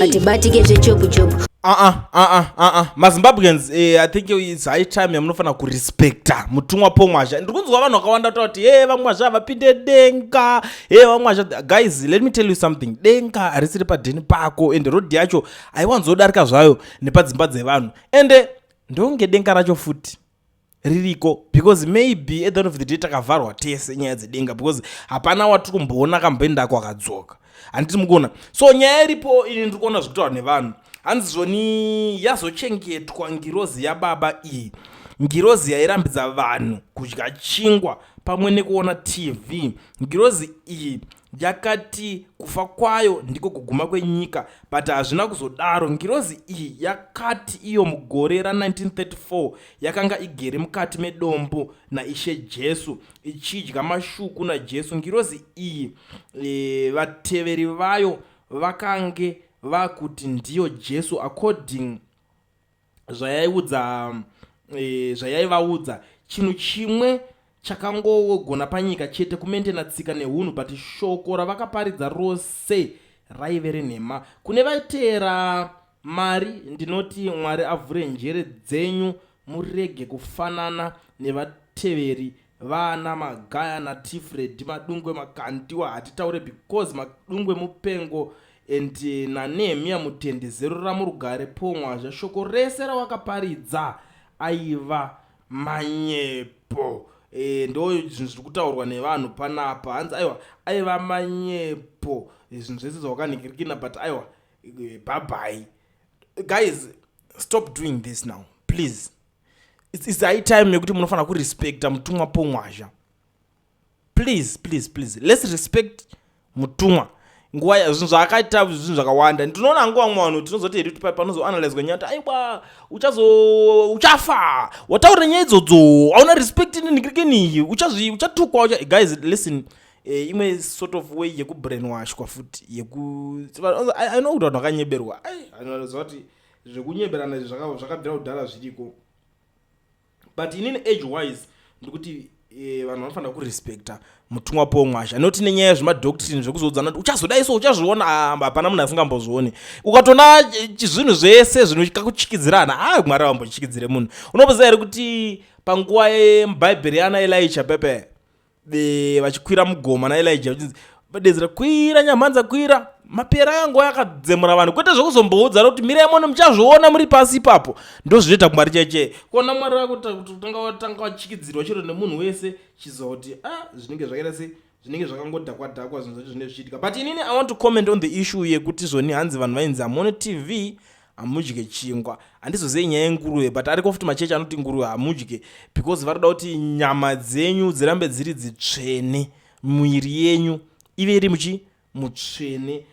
atibatike zvechopu chopu. mazimbabweans I think it's high time yamunofana kurespecta mutumwa pomwazha. Ndiri kunzwa vanhu vakawanda kuti vamwazha vapinde denga, vamwazha. Guys, let me tell you something. Denga harisiri padheni pako ende rodhi yacho haiwanzodarika zvayo nepadzimba dzevanhu, ende ndonge denga racho futi ririko, because maybe at the end of the day takavharwa tese nyaya dzedenga, because hapana watiri kumboona kamboendako akadzoka, handiti mukuona. So nyaya iripo ini ndiri kuona zvekutaura nevanhu. Hanzi zvoni yazochengetwa ngirozi yababa iyi, ngirozi yairambidza vanhu kudya chingwa pamwe nekuona TV. Ngirozi iyi yakati kufa kwayo ndiko kuguma kwenyika, but hazvina kuzodaro. Ngirozi iyi yakati iyo mugore ra1934 yakanga igere mukati medombo naishe Jesu ichidya mashuku naJesu. Ngirozi iyi vateveri vayo vakange vakuti ndiyo Jesu according zvayaivaudza. Chinhu chimwe chakangogona panyika chete kumentena tsika neunhu, but shoko ravakaparidza rose raive renhema. Kune vaiteera mari ndinoti Mwari avhure njere dzenyu murege kufanana nevateveri vana Magaya naTifred, madungwe makandiwa hatitaure because madungwe mupengo and naNehemia mutendi zero ramurugare pomwazha. Shoko rese rawakaparidza aiva manyepo. Ndo zvinhu zviri kutaurwa nevanhu panapa. Hanzi aiva manyepo, zvinhu zvese zvawakanikirikina, but bye bye. Guys, stop doing this now, please. It's high time yekuti munofana kurespecta mutumwa pomwazha. Please, let's respect mutumwa. Nguwa zvinhu zvakaita zvinhu zvakawanda. Ndinoona nguwa mwanhu tinozoti hedu panozoanalyze nyaya kuti aiwa uchafa, wataura nyaya idzodzo, hauna respect ninikirikeni, uchatukwa. Guys, listen, imwe sort of way yekubrainwashwa futi I know kuti vanhu vakanyeberwa. Anoziva kuti zvekunyeberana zvakabvira kudhara zviriko, but inini age wise ndikuti vanhu vanofanira kurespecta mutumwa pomwazha. Noti nenyaya zvemadoctrine zvekuzoudzana kuti uchazodai so uchazviona, hapana munhu asingambozvioni. Ukatona zvinhu zvese zvinokakuchikidzirana, Mwari avambochikidzire munhu. Unopoziva here kuti panguva yemubhaibheri yana Elijah pepe vachikwira mugoma naElijah vadedzera kwira nyamhanza kwira, mapera yangu yakadzemura vanhu, kwete zvekuzomboudza kuti mirai mono muchazviona muri pasi ipapo. Ndo zvinoita kuMwari cheche. Kona Mwari vakutanga vachikidzirwa chiro nemunhu wese chizoti zvinenge zvakaita se zvinenge zvakangodhakwa zvinhu zvacho zvinenge zvichiitika. But inini I want to comment on the issue yekuti zvoni hanzi vanhu vainzi hamone TV hamudye chingwa. Handizozei nyaya yenguruve, but ariko futi machechi anoti nguruve hamudye because varida kuti nyama dzenyu dzirambe dziri dzitsvene, mwiri yenyu ive iri mutsvene.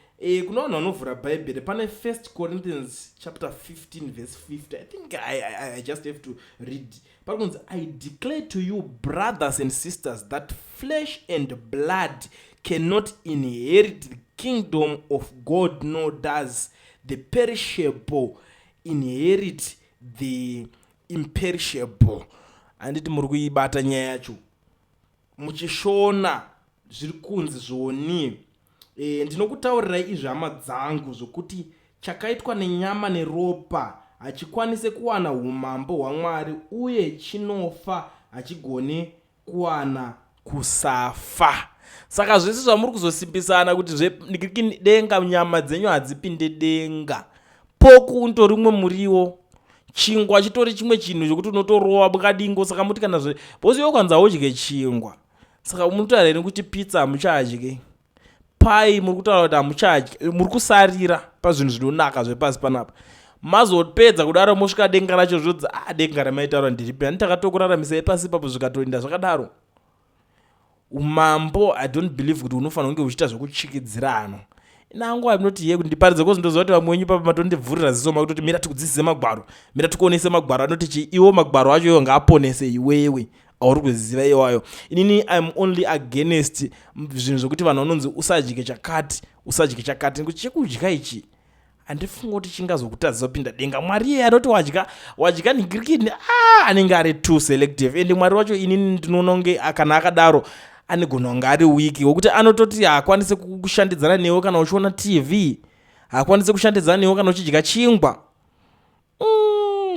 Kuna vanhu vanovhura bhaibheri pane 1 Corinthians chapter 15 verse 50. I think I just have to read. Parikunzi, I declare to you brothers and sisters that flesh and blood cannot inherit the kingdom of God, nor does the perishable inherit the imperishable. Handiti muri kuibata nyaya yacho muchishona zviri kunzi zvoni. Ndinokutaurirai izvi hama dzangu zvokuti chakaitwa nenyama neropa hachikwanise kuwana umambo hwaMwari, uye chinofa hachigone kuwana kusafa. Saka zvese zvamuri kuzosimbisana kuti denga nyama dzenyu hadzipinde denga, poku ntori umwe muriwo, chingwa chitori chimwe chinhu chokuti unotorova bukadingo. Saka muti kana bosi yokwanza udye chingwa, saka munotaura here kuti pizza hamuchadye, pai muri kutaura kuti hamuchadye, muri kusarira pazvinhu zvinonaka zvepasi panapa. Mazopedza kudaro mosvika denga racho zvodzi denga ramaitaura ndiripi, handitakatoraramisai pasi ipapo zvikatoenda zvakadaro. Umambo I don't believe kuti unofanira kunge uchiita zvekuchikidzirana. Nangu aminoti ye kundiparidza kozvindoziva kuti vamwe wenyu papa matondivhurira ziso makutoti mira tikudzidzise magwaro, mira tikuonese magwaro. Anoti iwo magwaro acho iwo ngaaponese iwewe auri kuziva iwayo. Inini I'm only against zvinhu zvokuti vanhu vanonzi usadye chakati nekuti chekudya ichi handifunga kuti chingazokutadzisa kupinda denga. Mwari iye anoti wadya nigirikini anenge ari too selective, ende Mwari wacho inini ndinoona kunge kana akadaro anegona kunge ari wiki wokuti anototi haakwanise kushandidzana newe kana uchiona TV. hakwanisi kushandidzaniwo kana uchidya chingwa.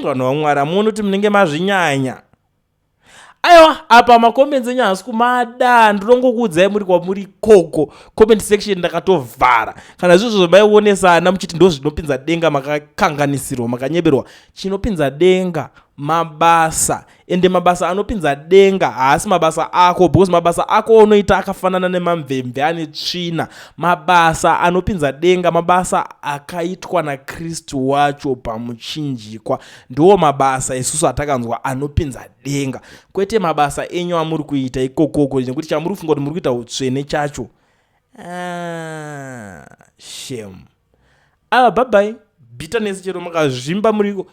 Vanhu vaMwari muone kuti munenge mazvinyanya. Aiwa, apa makomenzi enyu hasi kumada, ndinongokuudzai muri kwamuri koko. Comment section ndakatovhara. Kana zvizvo maionesana muchiti ndo zvinopinza denga, makakanganisirwa, makanyeberwa. Chinopinza denga mabasa, ende mabasa anopinza denga haasi mabasa ako, because mabasa ako unoita akafanana nemamvemve ane tsvina. Mabasa anopinza denga mabasa akaitwa naKristu wacho pamuchinjikwa, ndiwo mabasa isusu atakanzwa anopinza denga, kwete mabasa enyu amuri kuita ikokoko, nekuti chamuri kufunga kuti muri kuita utsvene chacho. Shame. Bye bye. Bitterness chero makazvimba muriko.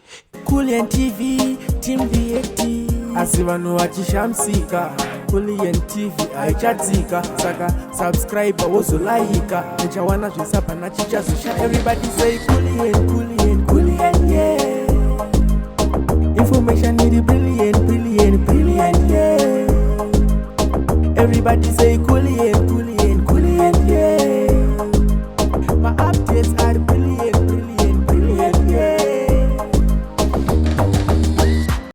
Kulian TV, Team VAT. Asi vanhu vachishamsika. Kulian TV haichatsika. Saka subscribe wozolaika. Nechawana zvisapana chichazosha. Everybody say Kulian, Kulian, Kulian, yeah. Information need brilliant, brilliant, brilliant, yeah. Everybody say Kulian.